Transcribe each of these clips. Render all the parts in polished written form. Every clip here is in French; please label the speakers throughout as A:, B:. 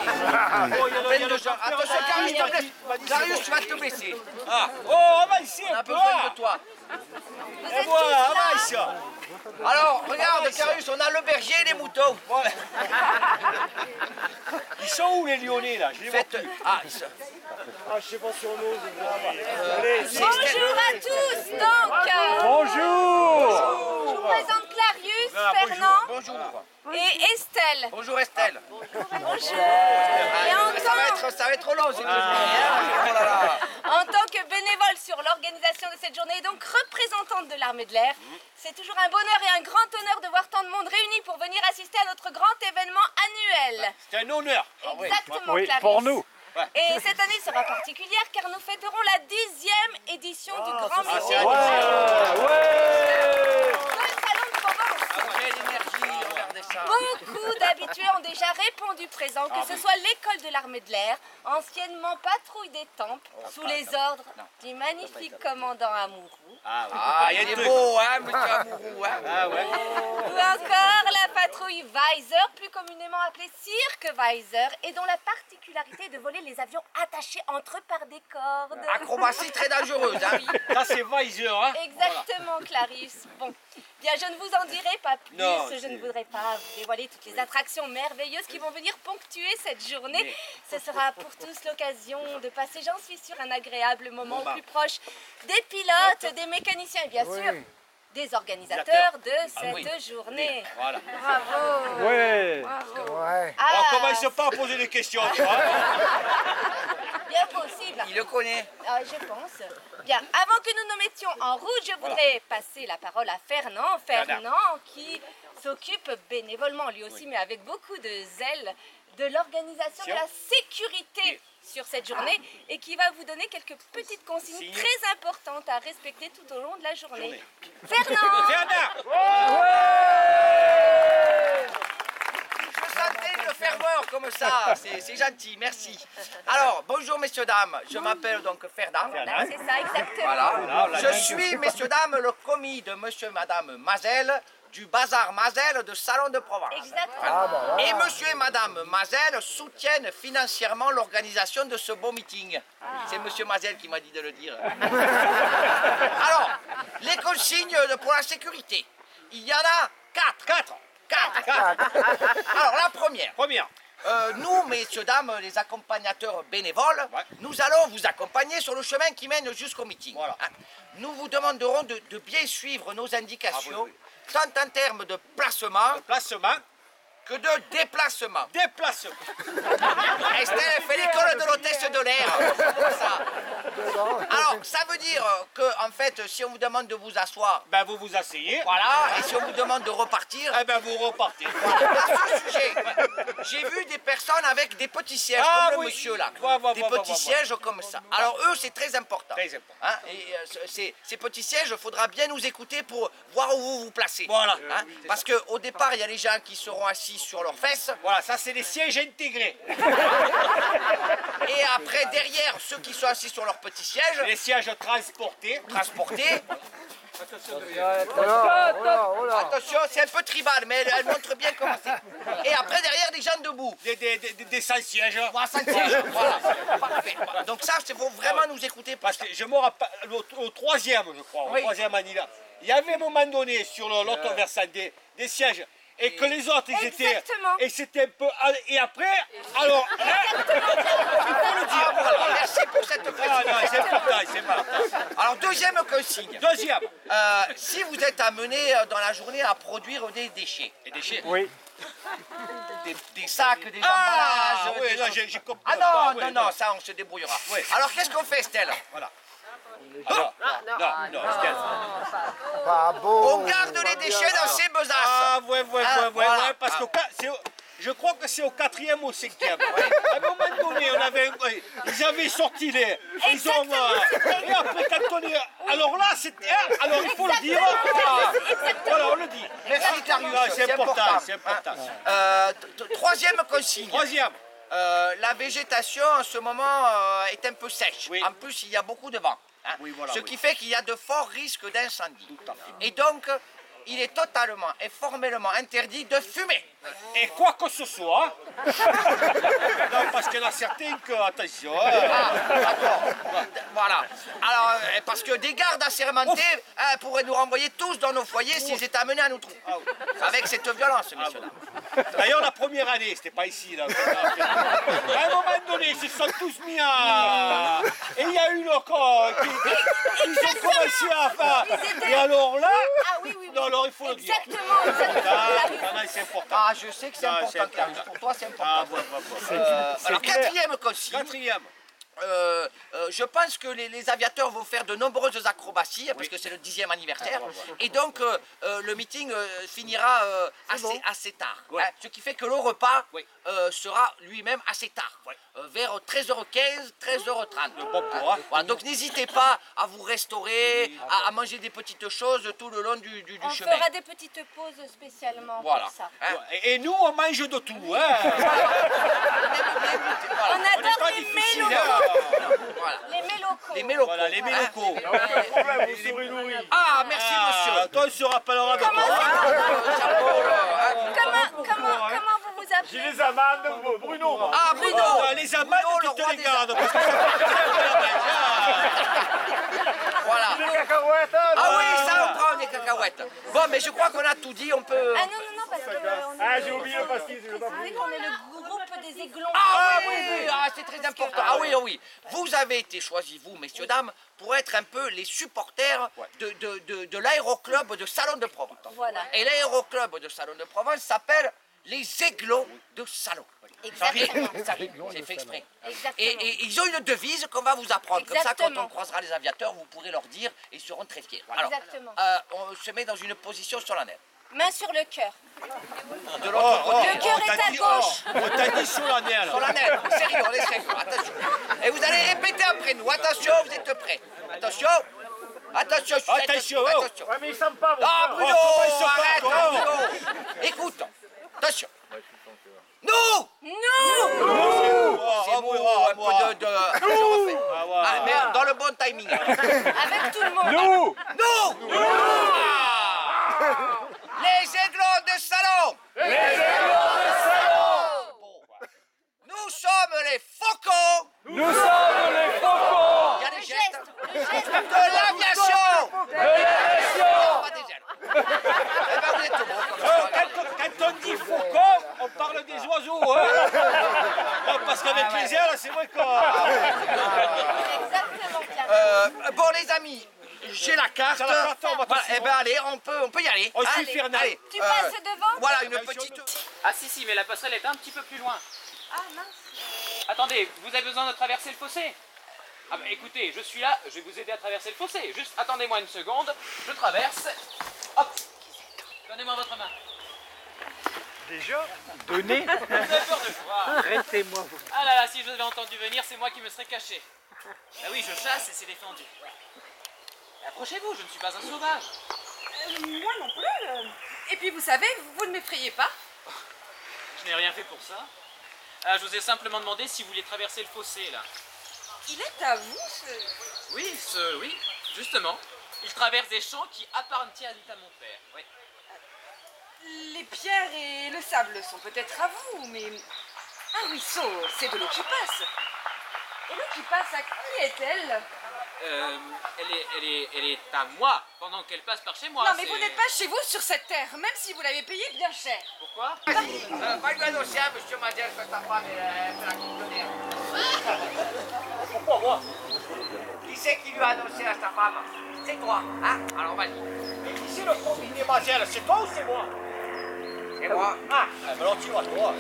A: Peine de gens. Attention, Carius, tu te blesses. Carius, tu vas te blesser.
B: Ah, oh, avance,
A: On a besoin de toi.
B: Et voilà, avance.
A: Alors, regarde, Carius, on a le berger et les moutons.
B: Voilà. Ils sont où les Lyonnais là? Je les vois plus.
A: Ah,
B: je sais pas si on ose.
C: Bonjour à tous, donc
B: Bonjour.
C: je vous présente Clarius, Fernand
A: bonjour.
C: et Estelle.
A: Bonjour Estelle.
C: Bonjour. Et
A: Ça va être long cette journée. Oh là là.
C: en tant que bénévole sur l'organisation de cette journée, et donc représentante de l'armée de l'air, c'est toujours un bonheur et un grand honneur de voir tant de monde réuni pour venir assister à notre grand événement annuel.
B: C'est un honneur.
C: Exactement,
D: Oui,
C: Clarisse.
D: pour nous.
C: Et cette année sera particulière car nous fêterons la 10e édition du Grand Midi.
B: c'est
C: Dans le
D: Ouais.
C: Salon de Provence.
A: Quelle énergie, regardez ça.
C: Beaucoup d'habitués ont déjà répondu présent, que ce soit l'école de l'armée de l'air, anciennement patrouille des tempes, sous les ordres du magnifique commandant Amouroux,
A: Ah, il est beau, hein, monsieur Amourou. Hein.
B: Ah ouais.
C: ou encore la patrouille Weiser, plus communément appelée Cirque Weiser, et dont la particularité est de voler les avions attachés entre eux par des cordes.
A: Acrobatie très dangereuse. Hein.
B: Ça c'est Weiser, hein.
C: Exactement, Clarisse. Bon, bien, je ne vous en dirai pas plus.
B: Non,
C: je ne voudrais pas vous dévoiler toutes les attractions merveilleuses qui vont venir ponctuer cette journée. Ce sera pour tous l'occasion de passer, j'en suis sûre, un agréable moment au plus proche des pilotes, des mécaniciens et bien sûr des organisateurs de cette journée.
B: Voilà.
C: Bravo.
D: Ouais.
C: Bravo.
B: On commence pas à poser des questions, tu vois.
C: Bien possible.
A: Il le connaît.
C: Je pense. Bien, avant que nous nous mettions en route, je voudrais passer la parole à Fernand. Fernand qui s'occupe bénévolement, lui aussi, mais avec beaucoup de zèle, de l'organisation de la sécurité sur cette journée et qui va vous donner quelques petites consignes très importantes à respecter tout au long de la journée. Fernand.
A: Je sentais une ferveur comme ça. C'est gentil, merci. Alors, bonjour messieurs, dames. Je m'appelle donc Fernand.
C: Là, c'est ça, exactement.
A: Voilà. Je suis, messieurs, dames, le commis de monsieur et madame Mazel du bazar Mazel de Salon de Provence.
C: Exactement.
A: Et monsieur et madame Mazel soutiennent financièrement l'organisation de ce beau meeting. C'est monsieur Mazel qui m'a dit de le dire. Alors, les consignes pour la sécurité. Il y en a 4. Alors, la première. Nous, messieurs, dames, les accompagnateurs bénévoles, nous allons vous accompagner sur le chemin qui mène jusqu'au meeting.
B: Voilà.
A: Nous vous demanderons de bien suivre nos indications, tant en termes de placement que de déplacement. Estelle, elle fait l'école de l'hôtesse de l'air. Alors, ça veut dire que, en fait, si on vous demande de vous asseoir,
B: Ben vous vous asseyez.
A: voilà, et si on vous demande de repartir,
B: Eh ben vous repartez.
A: à ce sujet, j'ai vu des personnes avec des petits sièges, comme le monsieur là. Des petits sièges comme ça. Alors eux, c'est très important.
B: Très important.
A: Hein, et ces petits sièges, il faudra bien nous écouter pour voir où vous vous placez.
B: Voilà.
A: Hein, parce qu'au départ, il y a les gens qui seront assis sur leurs fesses.
B: Voilà, ça c'est les sièges intégrés.
A: Et après, derrière, ceux qui sont assis sur leurs petits sièges,
B: Les sièges transportés.
A: transportés. Attention, c'est un peu tribal, mais elle montre bien comment c'est. Et après, derrière, des gens debout.
B: Des sans sièges.
A: Voilà, cinq sièges. Voilà, parfait. Donc ça, il faut vraiment nous écouter.
B: Parce que je me rappelle, au troisième, je crois, au troisième Manila, il y avait un moment donné sur l'autre versant des sièges. Et que les autres, ils étaient.
C: Exactement.
B: Et c'était un peu. Et après, alors. Il faut le dire.
A: Voilà, merci pour cette
B: Ah
A: précision.
B: non, c'est important.
A: Alors, deuxième consigne.
B: Deuxième.
A: Si vous êtes amené dans la journée à produire des déchets,
D: Oui.
A: des sacs, des
B: Ah
A: emballages,
B: oui,
A: des
B: là
A: choses-
B: j'ai compris.
A: Ah
B: oui,
A: non, ça on se débrouillera.
B: Oui.
A: Alors qu'est-ce qu'on fait, Estelle?
B: Voilà. Non, Estelle.
E: Pas beau.
A: On garde les déchets dans ces besaces.
B: Ah, ouais,
A: voilà.
B: parce que je crois que c'est au 4e ou au 5e. À un moment donné, ils avaient sorti les. Ils ont. Et après, quand on est. Alors là, alors il faut le dire. Voilà, on le dit.
A: Merci, Carius,
B: Ah, c'est important, c'est important.
A: Troisième consigne.
B: Troisième.
A: La végétation en ce moment est un peu sèche.
B: Oui.
A: En plus, il y a beaucoup de vent. Hein.
B: Oui, voilà,
A: Ce
B: oui.
A: qui fait qu'il y a de forts risques d'incendie. Et donc, il est totalement et formellement interdit de fumer.
B: Et quoi que ce soit, non, parce qu'il y en a certains que, attention,
A: D'accord. Voilà. Alors, parce que des gardes assermentés pourraient nous renvoyer tous dans nos foyers s'ils étaient amenés à nous trouver. Avec cette violence, messieurs.
B: d'ailleurs la première année, c'était pas ici, là. À un moment donné, ils se sont tous mis à... Et il y a eu le corps ils ont commencé à faire... Et alors là,
C: Ah oui, oui, oui.
B: non, alors il faut le dire.
C: Exactement, exactement.
B: Ah, c'est important.
A: Ah, je sais que c'est
B: Ah,
A: important,
B: c'est
A: Clarisse.
B: important.
A: Pour toi, c'est important.
B: Ah, voilà.
A: Alors, quatrième consigne.
B: Quatrième.
A: Je pense que les aviateurs vont faire de nombreuses acrobaties parce que c'est le 10e anniversaire et donc le meeting finira assez tard.
B: Ouais.
A: Hein, ce qui fait que le repas
B: Oui.
A: sera lui-même assez tard, vers 13h15, 13h30.
B: Bon pour, hein.
A: Voilà, donc n'hésitez pas à vous restaurer, à manger des petites choses tout le long du
C: On
A: chemin.
C: fera des petites pauses spécialement
A: Voilà.
C: pour ça.
A: Hein.
B: Et nous, on mange de tout. Hein.
A: Voilà.
C: On adore
B: pas
C: les
B: difficile,
C: mélocaux.
A: Voilà.
C: Les mélocaux.
A: Les mélocaux.
B: Voilà, les mélocaux.
D: Vous serez nourris.
A: Ah, merci monsieur.
B: Toi, on se rappellera de toi.
C: Comment vous vous
D: J'ai
C: appelez?
D: les amandes, Bruno. moi.
A: Ah, Bruno.
B: Les amandes,
A: Bruno,
B: tu
A: le
B: te
A: roi
B: les
A: des
B: gardes. Parce que ça fait
A: Voilà.
D: Les cacahuètes.
A: Ah oui, ça on prend des cacahuètes. Bon, mais je crois qu'on a tout dit, on peut...
C: Ah non, parce que
D: Ah, j'ai oublié le pastis. je l'ai pas
C: vous savez
D: pris.
C: qu'on est le groupe des aiglons.
A: Ah oui, c'est très important. Ah oui, oui. Vous avez été choisis, vous, messieurs, dames, pour être un peu les supporters de l'aéroclub de Salon de Provence.
C: Voilà.
A: Et l'aéroclub de Salon de Provence s'appelle les Aiglons de Salon.
C: Exactement.
A: C'est fait exprès.
C: Exactement.
A: Et ils ont une devise qu'on va vous apprendre. Comme ça, quand
C: Exactement.
A: on croisera les aviateurs, vous pourrez leur dire et ils seront très fiers. Alors,
C: Exactement.
A: on se met dans une position solennelle.
C: Main sur le cœur.
A: De l'autre côté.
C: Le cœur est à gauche.
B: On t'a dit solennel.
A: Solennel, sérieux, on est sérieux, attention. Et vous allez répéter après nous. Attention, vous êtes prêts. Attention. Attention,
B: Attention, oh.
A: attention.
D: Ouais, mais ils sentent pas, mon
A: Ah,
D: frère.
A: Bruno,
B: comment il se
A: arrête,
B: parle, oh.
A: Bruno. Écoute, attention. Nous C'est beau, un peu de... Je refais. Ah, mais dans le bon timing.
C: Avec tout le monde.
D: Nous.
A: Nous Les Aiglons de Salon. Nous sommes les faucons.
D: Nous sommes les faucons.
A: Il y a des
C: Le
A: gestes.
C: geste, le geste.
A: De l'aviation.
D: de l'aviation.
A: Pas des ailes. Eh ben, vous êtes bons comme ça.
B: Quand on dit faucon, on parle des oiseaux. Hein. Non, parce qu'avec les ailes, c'est vrai que...
C: Exactement, Pierre.
A: Bon, les amis, j'ai la carte.
B: Sur la carte, on va
A: Voilà,
B: tout
A: eh ben, allez, on peut y aller.
B: On suit
A: Allez,
B: Fernand.
A: allez.
C: Tu passes devant?
A: Voilà, une petite...
F: Ah si, mais la passerelle est un petit peu plus loin.
C: Ah mince.
F: Attendez, vous avez besoin de traverser le fossé? Ah bah écoutez, je suis là, je vais vous aider à traverser le fossé. Juste attendez-moi une seconde, je traverse. Hop. Donnez-moi votre main.
D: Déjà, donnez.
F: Vous avez peur de quoi?
D: Arrêtez-moi.
F: Ah là là, si je vous avais entendu venir, c'est moi qui me serais caché. Ah oui, je chasse et c'est défendu. Approchez-vous, je ne suis pas un sauvage.
G: Moi non plus. Et puis vous savez, vous ne m'effrayez pas.
F: Je n'ai rien fait pour ça. Je vous ai simplement demandé si vous vouliez traverser le fossé là.
G: Il est à vous, ce...
F: Oui, justement. Il traverse des champs qui appartiennent à mon père. Oui.
G: Les pierres et le sable sont peut-être à vous, mais un ruisseau, c'est de l'eau qui passe. Et l'eau qui passe, à qui est-elle?
F: Elle est à moi pendant qu'elle passe par chez moi.
G: Non, mais
F: c'est-
G: vous n'êtes pas chez vous sur cette terre, même si vous l'avez payée bien cher.
F: Pourquoi?
A: Va lui annoncer à monsieur Madel que ta femme fait la coupe de nerfs.
B: Pourquoi moi?
A: Qui c'est qui lui a annoncé à sa femme? C'est toi, hein? Alors vas-y.
B: Mais qui c'est le premier demoiselle? C'est toi ou c'est moi?
A: C'est moi.
B: Ah, ben alors tu vas toi.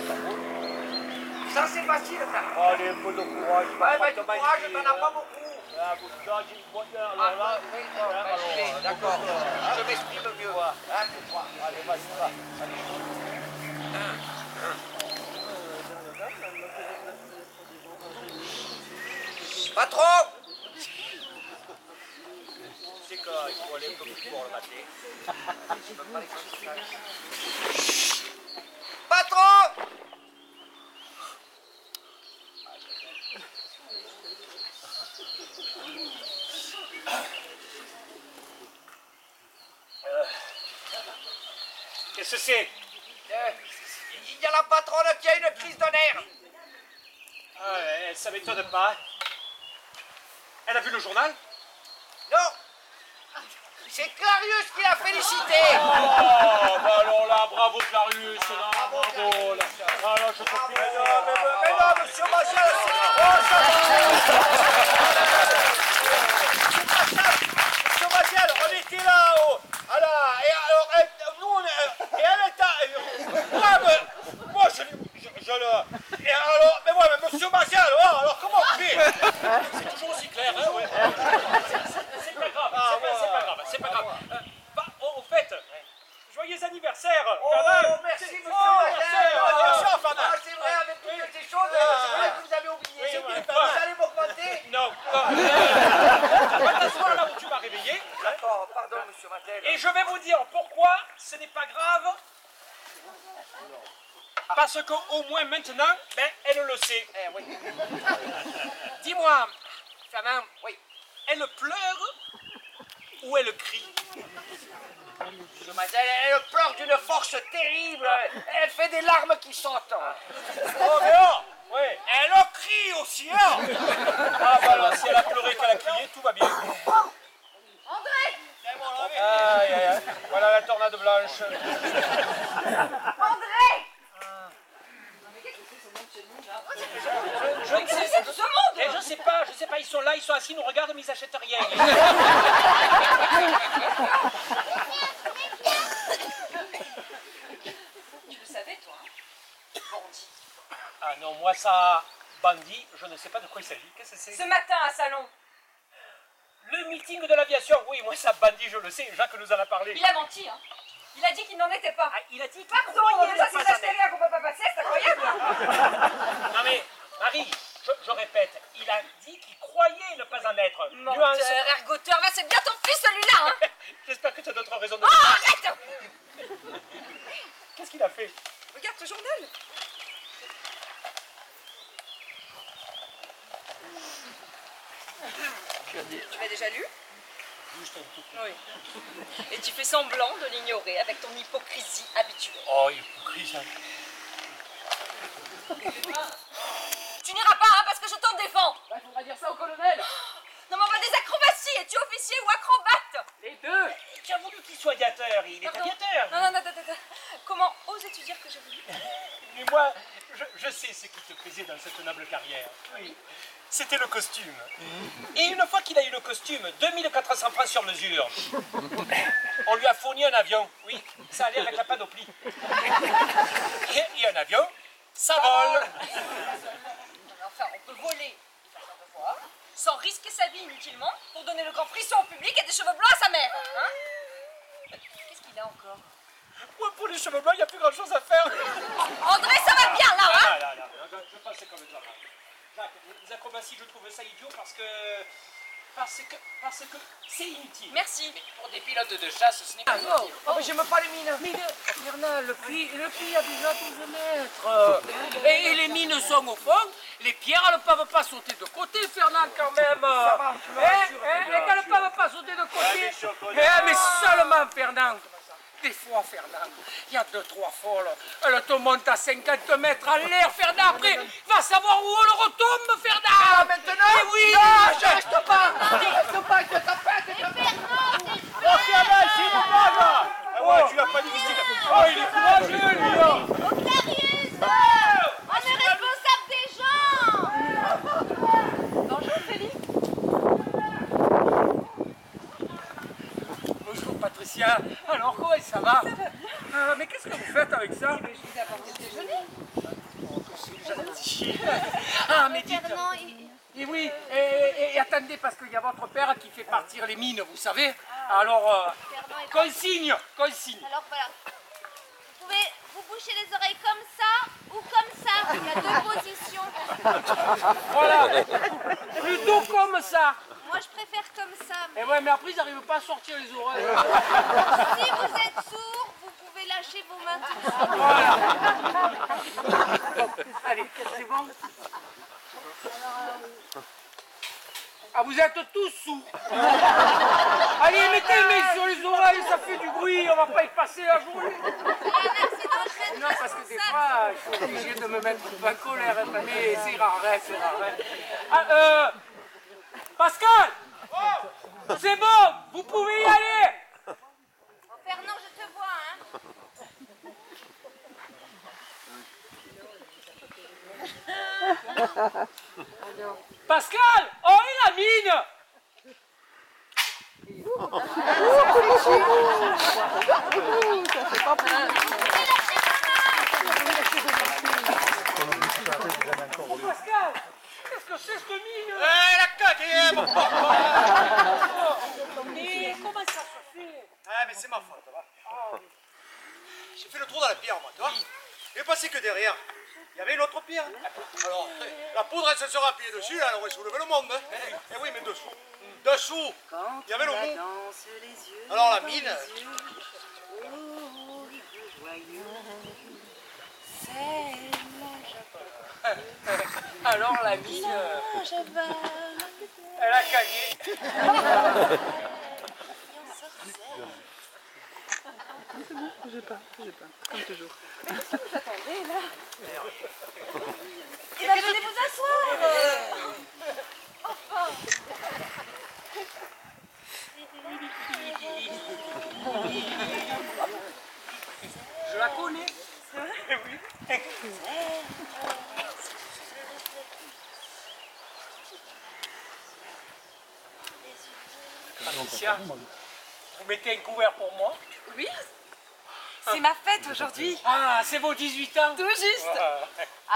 A: Ça c'est facile, ça.
B: Allez, un peu de courage.
A: Ouais, mais du courage, t'en as pas beaucoup.
B: Ah, vous j'ai une bonne heure,
A: Ah,
B: alors là.
A: oui, d'accord. Je m'exprime mieux. Hein, tu crois.
B: Allez, vas-y, va.
A: Pas trop.
B: C'est qu'il faut aller un peu plus fort le matin.
A: Pas trop.
B: Qu'est-ce que c'est?
A: Il y a la la patronne qui a une crise de nerfs.
B: Ça m'étonne pas. Elle a vu le journal?
A: Non. C'est Clarius qui l'a félicité.
B: Oh, bah alors là, bravo Clarius, là, bravo. Là. Ah là, je peux plus.
A: Mais non, monsieur Mazel,
B: Monsieur Mazel, on était là-haut. Alors, et alors, nous, et elle est moi, je le... Et alors, mais monsieur Mazel, alors comment on fait? C'est toujours aussi clair, hein, ouais. C'est pas grave, c'est pas grave. Au fait, joyeux anniversaire, Fernand.
A: Merci, monsieur
B: Oh,
A: Mazel.
B: anniversaire, Fernand.
A: C'est vrai, avec toutes ces choses, c'est vrai que vous avez oublié. Vous allez m'augmenter?
B: Non. Va t'asseoir là où tu m'as réveillé.
A: D'accord, pardon, monsieur Mazel.
B: Et je vais vous dire pourquoi ce n'est pas grave. Parce qu'au moins maintenant, elle le sait.
A: Oui.
B: Dis-moi, Fernand,
A: Oui.
B: elle pleure ou elle crie?
A: Monsieur Mazel, elle pleure d'une force terrible. Elle fait des larmes qui sortent.
B: Oh, mais oh, ouais. Elle crie aussi, hein. Ah, bah alors, si elle a pleuré qu'elle a crié, tout va bien.
C: André!
B: Aïe, aïe, aïe. Voilà la tornade blanche.
C: André!
B: Je ne sais,
G: C'est tout ce monde!
B: je sais pas, ils sont là, ils sont assis, ils nous regardent, mais ils achètent rien.
G: Tu le savais, toi, hein? Bandit.
B: Ah non, moi ça, bandit, je ne sais pas de quoi il s'agit. Qu'est-ce que c'est?
G: Ce matin, à Salon,
B: Le meeting de l'aviation, oui, moi ça bandit, je le sais, Jacques nous en a parlé.
G: il a menti, hein? Il a dit qu'il n'en était pas.
B: Ah, il a dit qu'il
G: Pardon, il est passé d'Astéria qu'on peut pas passer, c'est incroyable!
B: Non mais, Marie, je répète, il a dit qu'il croyait ne pas en être.
G: Menteur, ergoteur, c'est bien ton fils celui-là, hein?
B: J'espère que tu as d'autres raisons de...
G: Oh, arrête!
B: Qu'est-ce qu'il a fait?
G: Regarde ce journal. Tu l'as déjà lu?
B: Juste un tout.
G: Oui. Et tu fais semblant de l'ignorer avec ton hypocrisie habituelle.
B: Oh, hypocrite, ça.
G: Tu n'iras pas, hein, parce que je t'en défends.
F: Il faudra dire ça au colonel.
G: Non mais on va des acrobaties. Es-tu officier ou acrobate?
F: Les deux.
B: Qui a voulu qu'il soit aviateur? Il est
G: Pardon.
B: aviateur.
G: Non, attends. Comment osais-tu dire que j'ai voulu?
B: Mais moi, je sais ce qui te plaisait dans cette noble carrière. Oui. C'était le costume. Et une fois qu'il a eu le costume, 2400 francs sur mesure, on lui a fourni un avion. Oui, ça allait avec la panoplie. Et un avion, ça vole.
G: Enfin, on peut voler, sans risquer sa vie inutilement, pour donner le grand frisson au public et des cheveux blancs à sa mère. Hein? Qu'est-ce qu'il a encore?
B: Ouais, pour les cheveux blancs, il n'y a plus grand chose à faire.
G: André, ça va bien là, hein?
B: Là, je pensais comme toi. Jacques, les acrobaties, je trouve ça idiot parce que c'est inutile.
G: Merci.
F: Pour des pilotes de chasse, ce n'est pas inutile.
A: Oh, mais j'aime pas les mines.
F: Mais Fernand, le puits a déjà 12 mètres. Et les mines sont au fond. Les pierres ne peuvent pas sauter de côté, Fernand, quand même. Et qu'elles ne peuvent pas sauter de côté. Mais seulement, Fernand. Des fois, Fernand, il y a 2-3 folles. Elle te monte à 50 mètres en l'air, Fernand. Après, va savoir où elle retombe, Fernand.
A: Ah, maintenant?
F: Mais oui.
A: Non, je reste pas. Reste pas, je t'appelle.
B: Oh, Fernand, c'est une blague. Ah ouais, tu l'as pas dit, Christine. Oh, il est courageux, lui.
C: Octarius! On est responsable des gens! Bonjour Félix!
F: Bonjour Patricia, alors comment ça va? Mais qu'est-ce que vous faites avec ça?
G: Je vous ai apporté le déjeuner.
F: Ah mais dites,
C: Fernand,
F: et oui, et attendez parce qu'il y a votre père qui fait partir les mines, vous savez. Alors,
C: Fernand est...
F: consigne.
C: Alors voilà. Vous pouvez vous boucher les oreilles comme ça ou comme ça. Il y a 2 positions.
F: Voilà, plutôt comme ça.
C: Moi je préfère comme ça.
F: Et ouais, mais après ils n'arrivent pas à sortir les oreilles.
C: Si vous êtes sourd, vous pouvez lâcher vos mains tout de suite.
F: Allez, c'est bon. Ah, vous êtes tous sourds. Allez, mettez les mains sur les oreilles, ça fait du bruit, on va pas y passer la journée.
C: Il y a un accident, je vais
F: Non, parce que des fois, je suis obligé de me mettre un peu en colère, mais c'est rare, c'est rare. Ah, Pascal, c'est bon, vous pouvez y aller.
C: Fernand, je te vois, hein.
F: Pascal, oh, et la mine. Pascal, qu'est-ce que c'est cette mine?
B: La caguée, mon papa.
F: Mais comment ça se fait?
B: Ah, mais c'est ma faute, va. J'ai fait le trou dans la pierre, moi, tu vois. Et passé que derrière, il y avait une autre pierre. Alors, la poudre, elle se sera appuyée dessus, elle aurait soulevé le monde. Hein. Et oui, mais dessous, il y avait le mou. Alors la mine...
F: Alors la mine, elle a gagné.
C: Comme toujours. Mais qu'est-ce que vous attendez là? Eh bien, venez vous asseoir. Enfin.
F: Je la connais. Oui. Patricia, vous mettez un couvert pour moi?
G: Oui. C'est ma fête aujourd'hui.
F: Ah, c'est vos 18 ans?
G: Tout juste.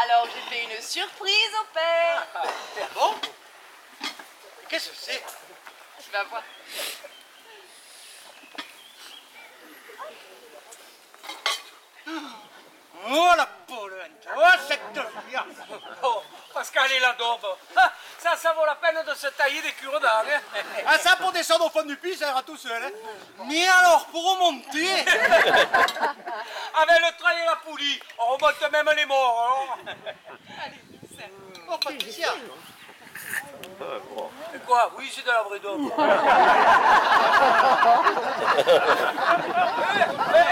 G: Alors j'ai fait une surprise au père.
B: Bon? Qu'est-ce que c'est?
G: Tu vas voir.
B: Oh la polente, oh cette fille.
F: Oh, Pascal et la daube. Ah, ça vaut la peine de se tailler des cure-dents. Hein.
B: Ah ça pour descendre au fond du puits, ça ira tout seul. Hein. Mais alors pour remonter...
F: Avec le train et la poulie, on remonte même les morts. Hein.
B: Oh Patricia.
F: Et quoi? Oui, c'est de la vraie daube.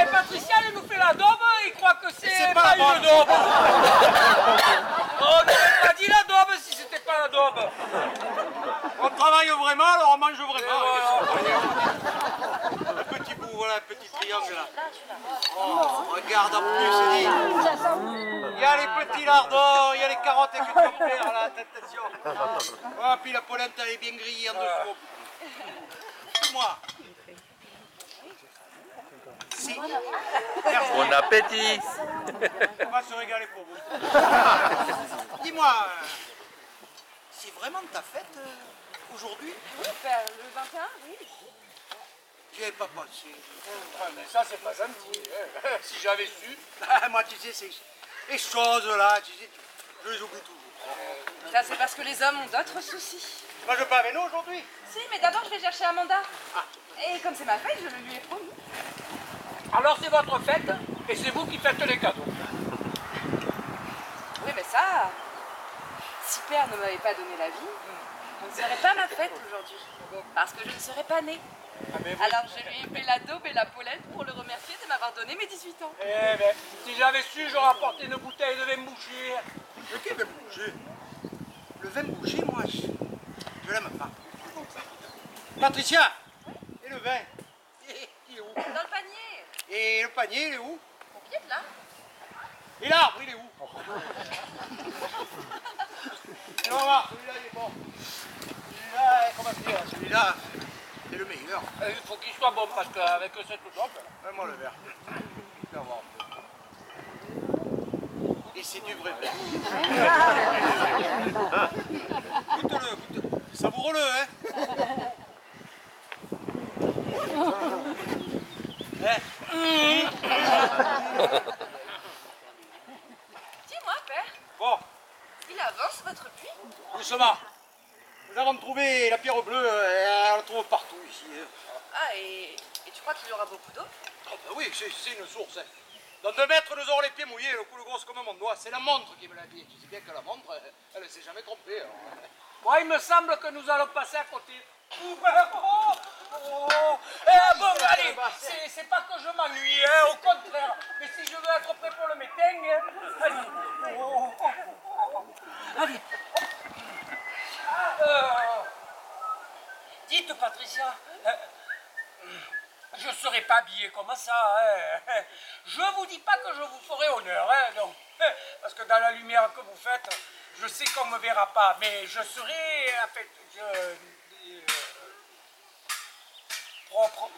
F: Et Patricia, elle nous fait la daube, il croit que c'est
B: pas
F: pas
B: la
F: une daube. On n'aurait pas dit la daube si c'était pas la daube.
B: On travaille vraiment, alors on mange vraiment. Un petit bout, voilà, un petit triangle là. Oh, regarde en plus, il y a les petits lardons, il y a les carottes que tu vas faire là, attention. Oh, puis la polenta elle est bien grillée en dessous. Dis-moi. Si.
A: Bon appétit.
B: On va se régaler pour vous. Dis-moi, c'est vraiment ta fête aujourd'hui?
G: Oui, père, le 21, oui.
B: Tu n'avais pas pensé.
F: Ah, mais ça, c'est pas gentil. Hein. Si j'avais su.
B: Ah, moi, tu sais, ces choses là, tu sais, je les oublie toujours.
G: Ça, c'est parce que les hommes ont d'autres soucis.
B: Tu manges pas avec nous aujourd'hui?
G: Si, mais d'abord, je vais chercher Amanda. Et comme c'est ma fête, je le lui ai promis.
F: Alors, c'est votre fête et c'est vous qui faites les cadeaux.
G: Oui, mais ça, si père ne m'avait pas donné la vie, on ne serait pas ma fête aujourd'hui. Parce que je ne serais pas née. Alors je lui ai fait la daube et la polette pour le remercier de m'avoir donné mes 18 ans.
F: Eh ben, si j'avais su, j'aurais apporté une bouteille de vin bouché.
B: Le qui vin bouger? Le vin bouger, moi, je l'aime pas. Patricia, et le vin? Il est où?
G: Dans le panier.
B: Et le panier, il est où?
G: Au pied de là.
B: Et l'arbre, il est où? Et on va voir, celui-là, il est bon. Celui-là, comment dire? Celui-là, c'est le meilleur.
F: Il faut qu'il soit bon parce qu'avec cette dope.
B: Donne-moi le verre. Je vais voir un peu. Et c'est du vrai vin. Goûte-le, goûte-le. Savoure-le, hein.
G: Dis-moi, père,
B: Bon,
G: il avance votre puits?
B: doucement. Nous avons trouvé la pierre bleue, on la trouve partout ici.
G: Ah, et tu crois qu'il y aura beaucoup d'eau?
B: Ah ben oui, c'est une source. Hein. Dans 2 mètres, nous aurons les pieds mouillés, le cou le grosse comme mon doigt. C'est la montre qui me l'a dit. Tu sais bien que la montre, elle ne s'est jamais trompée. Alors.
F: Moi, il me semble que nous allons passer à côté. Bon, allez, c'est pas que je m'ennuie, hein, au contraire. Mais si je veux être prêt pour le meeting, allez. Allez. Dites, Patricia, je ne serai pas habillé comme ça. Hein. Je vous dis pas que je vous ferai honneur, hein, non. Parce que dans la lumière que vous faites, je sais qu'on ne me verra pas, mais je serai, en fait, propre.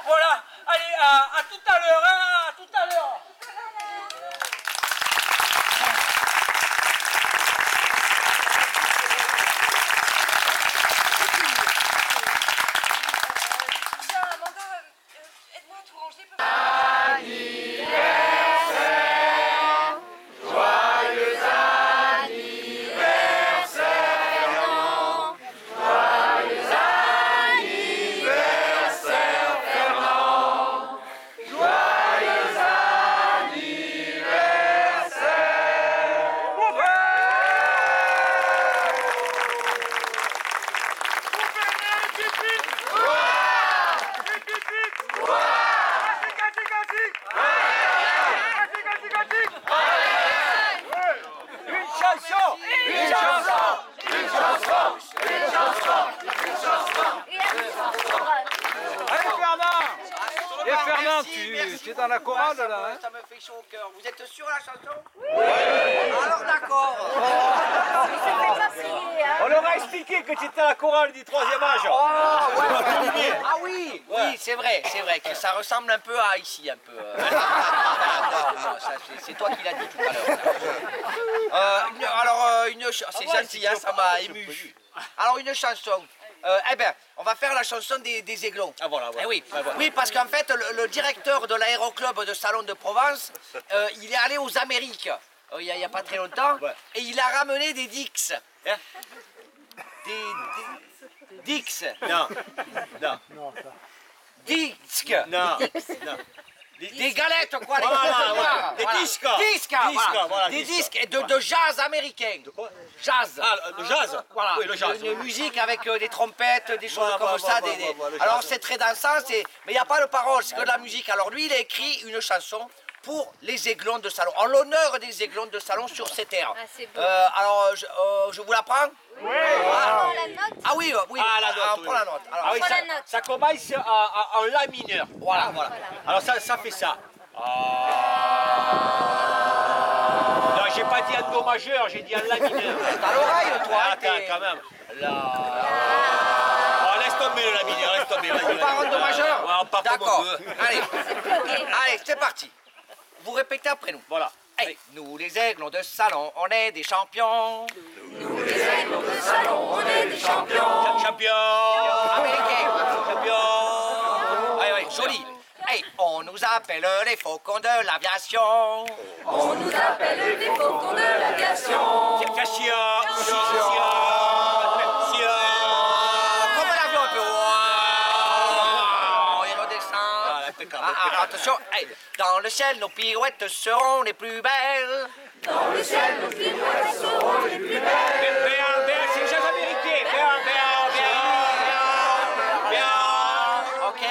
F: Voilà, allez, à tout à l'heure, hein, à tout à l'heure.
G: Tiens, Amanda, aide-moi à tout ranger.
D: Tu es dans la chorale là, hein?
A: Ça me fait chaud au cœur. Vous êtes sûr de la chanson? Oui. Alors d'accord.
B: On leur a expliqué que tu étais à la chorale du 3e âge.
A: Ah oui, oui, c'est vrai que ça ressemble un peu à ici, un peu. Non, ça, c'est toi qui l'as dit tout à l'heure. C'est gentil, hein, ça m'a ému. Alors une chanson. On va faire la chanson des Aiglons.
B: Ah voilà.
A: Eh oui. Oui, parce qu'en fait, le directeur de l'aéroclub de Salon de Provence, il est allé aux Amériques il y a pas très longtemps, et il a ramené des Dix.
B: Hein?
A: Des Dix.
B: Non.
A: Disques.
B: Non.
A: Des galettes, quoi.
B: Voilà. Des disques. Voilà,
A: Des disques de jazz américain.
B: De quoi?
A: Jazz.
B: Ah, le jazz.
A: Voilà.
B: Oui, le jazz.
A: Une musique avec des trompettes, des choses comme ça.
B: le
A: Alors
B: jazz.
A: c'est très dansant, mais il n'y a pas de paroles, c'est que de la musique. Alors lui, il a écrit une chanson pour les Aiglons de Salon, en l'honneur des Aiglons de Salon sur cette air.
C: Ah, c'est beau.
A: Alors, je vous la prends?
C: On prend la note.
A: Ah oui,
B: Ah, la note,
A: on prend la note. Alors,
B: Ah oui,
C: prend
B: ça,
C: la note.
B: ça commence en la mineur.
A: voilà.
B: Alors ça fait ça. Non, j'ai pas dit en do majeur, j'ai dit en la mineur.
A: T'as l'oreille, toi.
B: Attends, quand même. Oh, laisse tomber le la mineur, laisse tomber.
A: On part en do majeur?
B: Ouais, on part comme
A: D'accord.
B: on veut.
A: Allez, c'est parti. Vous répétez après nous.
B: Voilà.
A: Hey, nous les Aiglons de Salon, on est des champions.
C: Nous, les Aiglons de Salon, on est des champions.
B: Champion.
A: Américains.
B: Champion.
A: Oui, joli. Hey, on nous appelle les faucons de l'aviation.
C: On nous appelle les faucons de l'aviation.
A: Comme l'avion un peu. Il redescend. Attention, hey, dans le ciel, nos pirouettes seront les plus belles.
C: Dans le ciel, nos pirouettes seront les plus belles.
B: C'est le jazz américain.
A: Ok.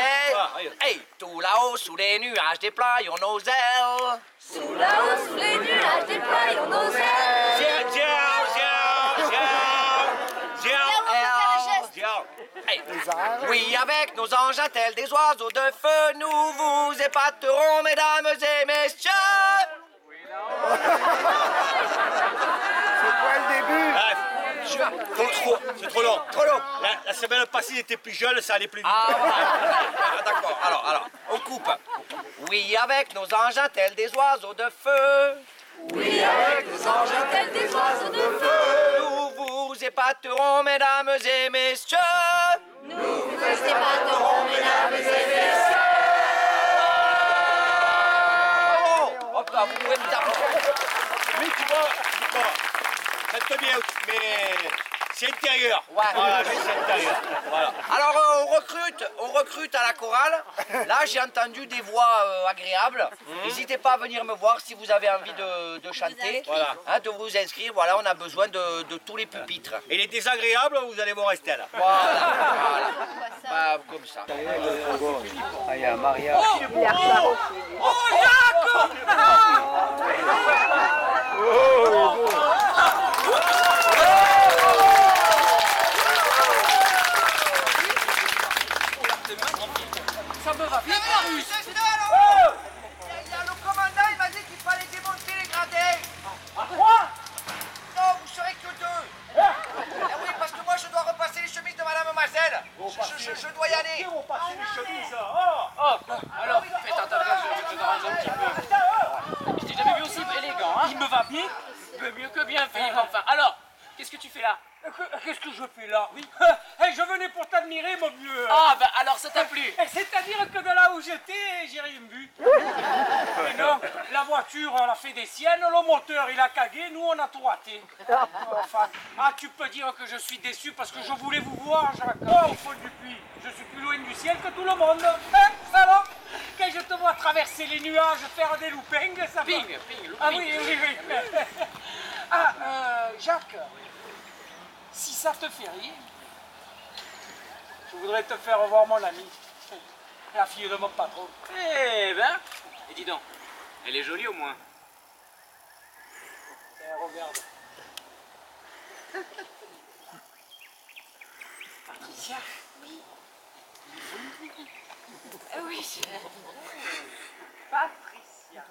A: Hey, tout là-haut, sous les nuages, déployons nos ailes.
C: Sous là-haut, sous les nuages, déployons nos ailes.
A: Hey. Oui, avec nos anges attelles des oiseaux de feu, nous vous épaterons, mesdames et messieurs.
E: C'est quoi le début?
B: C'est trop long.
A: Trop long.
B: La semaine passée, il était plus jeune, ça allait plus vite.
A: D'accord. Alors, on coupe. Oui, avec nos anges attelles des oiseaux de feu.
C: Oui, avec nos anges attelles des oiseaux de feu.
A: Nous vous épaterons, mesdames et messieurs.
C: Nous vous épaterons, mesdames et messieurs.
A: Hop là, vous pouvez nous applaudir.
B: Oui, tu vois, ça te bien, mais C'est intérieur.
A: Ouais.
B: Voilà, c'est intérieur. Voilà.
A: Alors on recrute à la chorale. Là j'ai entendu des voix agréables. N'hésitez pas à venir me voir si vous avez envie de chanter,
B: Voilà.
A: hein, de vous inscrire. Voilà, on a besoin de tous les pupitres.
B: Et les désagréables, vous allez vous rester là.
A: Voilà. Bah, comme ça.
D: Ah, il y a un mariage.
F: Oh, Jacques! Ça me va bien, Marius.
A: Il y a le commandant, il m'a dit qu'il fallait démonter les gradins.
F: À quoi?
A: Non, vous serez que deux. Ah oui, parce que moi je dois repasser les chemises de Madame Mazel. Je dois y aller.
B: On passe les chemises.
F: Oh, alors, faites attention, je te range un petit peu. Je t'ai jamais vu aussi élégant, hein? Il me va bien. Mieux que bien, Philippe, enfin. Alors, qu'est-ce que tu fais là? Qu'est-ce que je fais là? Oui. Je venais pour t'admirer, mon vieux. Ah, ben alors ça t'a plu. C'est-à-dire que de là où j'étais, j'ai rien vu. Mais non, la voiture, elle a fait des siennes, le moteur, il a cagué, nous, on a tout raté. Enfin, tu peux dire que je suis déçu parce que je voulais vous voir, Jacques. Oh, au fond du puits, je suis plus loin du ciel que tout le monde. Alors, quand je te vois traverser les nuages, faire des loopings, ça
H: Ping,
F: va.
H: ping, looping.
F: Ah oui, oui, oui. Jacques, si ça te fait rire, je voudrais te faire revoir mon amie, la fille de mon patron.
H: Eh ben, et dis donc, elle est jolie au moins.
F: Regarde. Patricia.
G: Oui, Patricia.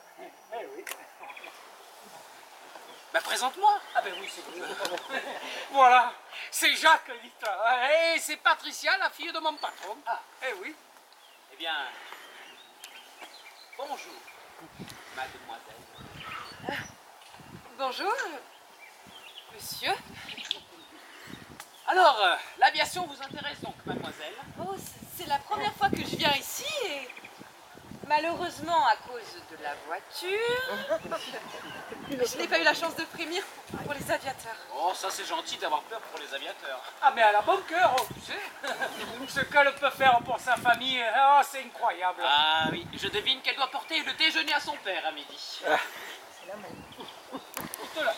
F: Eh oui.
H: Bah présente-moi.
F: Ah ben oui, c'est vrai. Voilà, c'est Jacques l'histoire. Et c'est Patricia, la fille de mon patron. Ah, eh oui.
H: Eh bien, bonjour, mademoiselle.
G: Bonjour, monsieur.
H: Alors, l'aviation vous intéresse donc, mademoiselle?
G: Oh, c'est la première fois que je viens ici et malheureusement à cause de la voiture, je n'ai pas eu la chance de frémir pour les aviateurs.
H: Oh, ça c'est gentil d'avoir peur pour les aviateurs.
F: Ah mais elle a bon cœur, oh, tu sais. Ce qu'elle peut faire pour sa famille, oh, c'est incroyable.
H: Ah oui, je devine qu'elle doit porter le déjeuner à son père à midi.
F: Écoute là.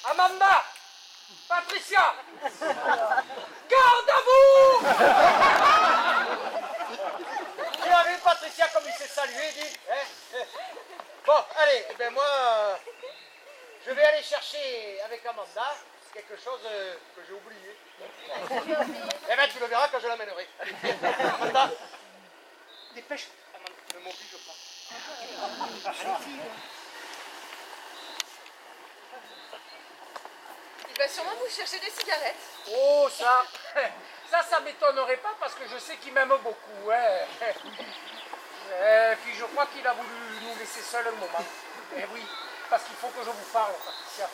F: Amanda, Patricia, garde à vous.
E: Tu as vu Patricia comme il s'est salué, dit Bon, allez, eh ben moi, je vais aller chercher avec Amanda quelque chose que j'ai oublié. Eh ben tu le verras quand je l'amènerai. Allez, viens. Amanda, dépêche. Amanda, ne m'oblige pas.
G: Il va sûrement vous chercher des cigarettes.
F: Oh ça m'étonnerait pas parce que je sais qu'il m'aime beaucoup. Hein. Et puis je crois qu'il a voulu nous laisser seuls un moment. Et oui, parce qu'il faut que je vous parle, Patricia.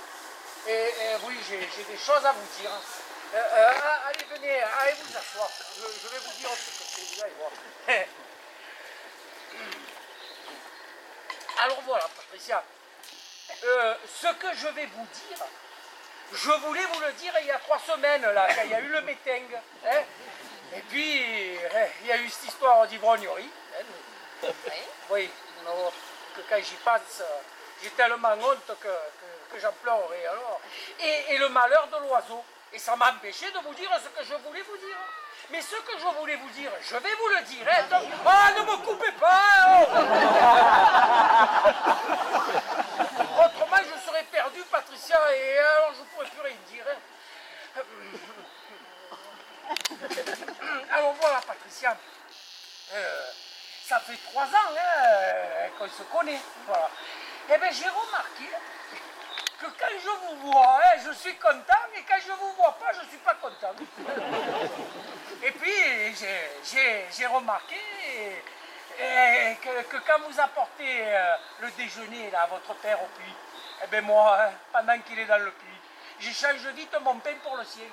F: Et oui, j'ai des choses à vous dire. Allez, venez, allez vous asseoir. Je vais vous dire ce que c'est. Vous allez voir. Alors voilà, Patricia. Ce que je vais vous dire, je voulais vous le dire il y a 3 semaines, là, quand il y a eu le meeting. Hein. Et puis, il y a eu cette histoire d'ivrognerie. Hein. Oui, non, que quand j'y pense, j'ai tellement honte que j'en pleurerai alors. Et le malheur de l'oiseau. Et ça m'a empêché de vous dire ce que je voulais vous dire. Mais ce que je voulais vous dire, je vais vous le dire. Hein. Donc, ne me coupez pas. Autrement, je serais perdu, Patricia, et alors je ne pourrais plus rien dire. Hein. Alors voilà, Patricia. Ça fait 3 ans hein, qu'on se connaît. Voilà. Eh bien, j'ai remarqué que quand je vous vois, hein, je suis content, et quand je vous vois pas, je ne suis pas content. Et puis, j'ai remarqué que quand vous apportez le déjeuner là, à votre père au puits, eh bien moi, hein, pendant qu'il est dans le puits, j'échange vite mon pain pour le sien.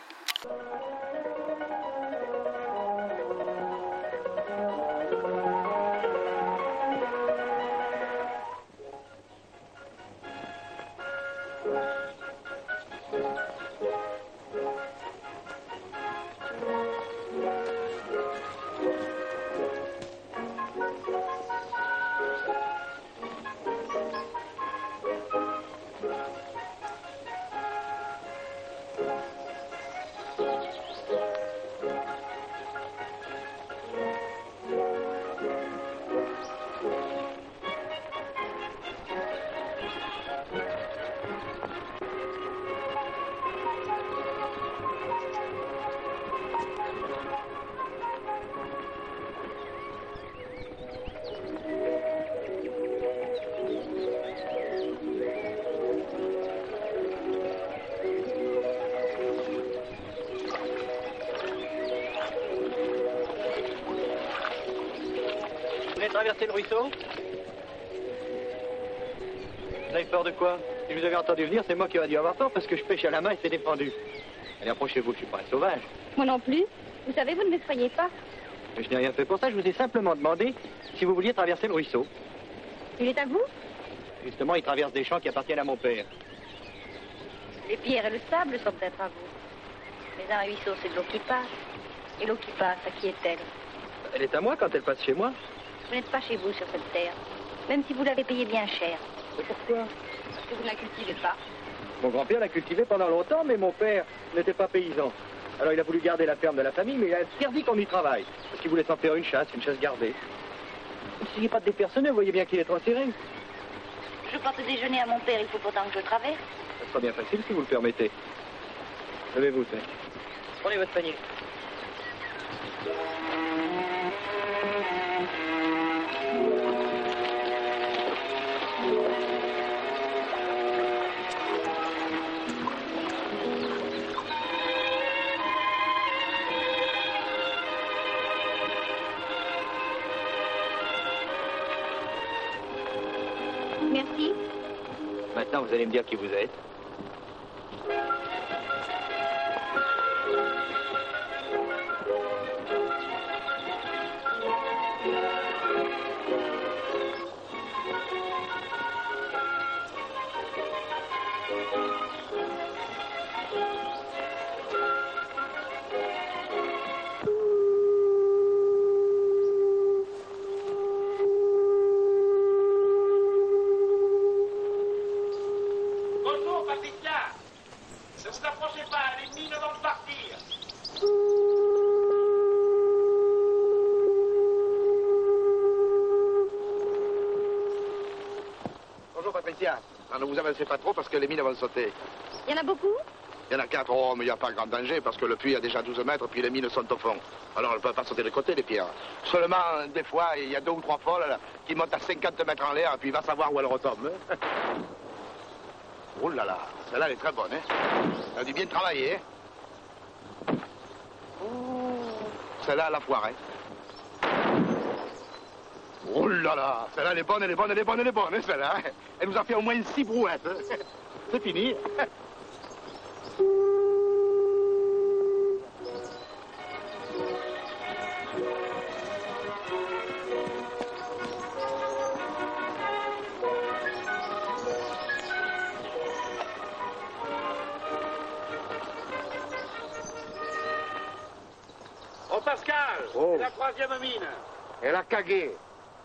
D: traverser le ruisseau? Vous avez peur de quoi? Si vous avez entendu venir, c'est moi qui aurais dû avoir peur parce que je pêche à la main et c'est défendu. Allez, approchez-vous, je suis pas un sauvage.
I: Moi non plus. Vous savez, vous ne m'effrayez pas.
D: Mais je n'ai rien fait pour ça, je vous ai simplement demandé si vous vouliez traverser le ruisseau.
I: Il est à vous?
D: Justement, il traverse des champs qui appartiennent à mon père.
I: Les pierres et le sable sont peut-être à vous. Mais un ruisseau, c'est de l'eau qui passe. Et l'eau qui passe, à qui est-elle?
D: Elle est à moi quand elle passe chez moi.
I: Vous n'êtes pas chez vous sur cette terre. Même si vous l'avez payée bien cher.
D: Et pourquoi?
I: Parce que vous ne la cultivez pas.
D: Mon grand-père l'a cultivée pendant longtemps, mais mon père n'était pas paysan. Alors il a voulu garder la ferme de la famille, mais il a interdit qu'on y travaille. Parce qu'il voulait s'en faire une chasse gardée. N'essayez pas de dépersonner, vous voyez bien qu'il est trop serré.
I: Je porte déjeuner à mon père, il faut pourtant que je traverse.
D: Ça sera bien facile si vous le permettez. Levez-vous, tenez. Prenez votre panier.
I: Merci.
D: Maintenant, vous allez me dire qui vous êtes.
F: Bonjour, Patricia. Ne vous approchez pas, les mines vont partir.
J: Bonjour Patricia. Non, ne vous avancez pas trop parce que les mines vont sauter.
I: Il y en a beaucoup?
J: Il y en a 4, oh, mais il n'y a pas grand danger parce que le puits a déjà 12 mètres puis les mines sont au fond. Alors elles ne peuvent pas sauter de côté, les pierres. Seulement, des fois, il y a 2 ou 3 folles là, qui montent à 50 mètres en l'air et puis il va savoir où elles retombent. Oh là là, celle-là elle est très bonne, hein. Elle a dû bien travailler, hein. Celle-là, elle a foiré. Oh là là, celle-là elle est bonne, elle est bonne, elle est bonne, elle est bonne, hein, celle-là. Elle nous a fait au moins 6 brouettes. Hein. C'est fini.
B: Oh Pascal,
J: Oh.
B: c'est la 3e mine.
J: Elle a cagué.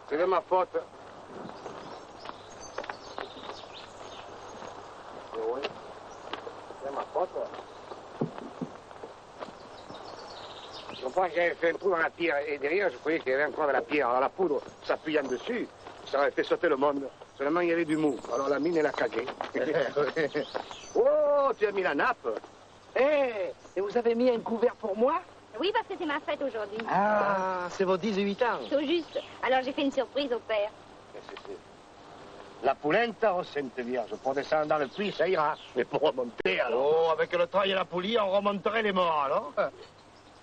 J: C'est de ma faute. Oui, c'est ma faute. Je comprends que j'avais fait un trou dans la pierre et derrière, je croyais qu'il y avait encore de la pierre. Alors la poudre s'appuyant dessus, ça aurait fait sauter le monde. Seulement, il y avait du mou. Alors la mine, elle a cagué. Oh, tu as mis la nappe. Eh, et vous avez mis un couvert pour moi?
I: Oui, parce que c'est ma fête aujourd'hui.
J: Ah, c'est vos 18 ans.
I: Tout juste. Alors j'ai fait une surprise au père.
J: La polenta, oh Sainte Vierge, pour descendre dans le puits, ça ira. Mais pour remonter, alors... Oh, avec le trail et la poulie, on remonterait les morts, alors.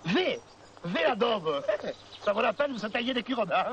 J: V la daube. Ça vaut la peine de se tailler des cure-dents.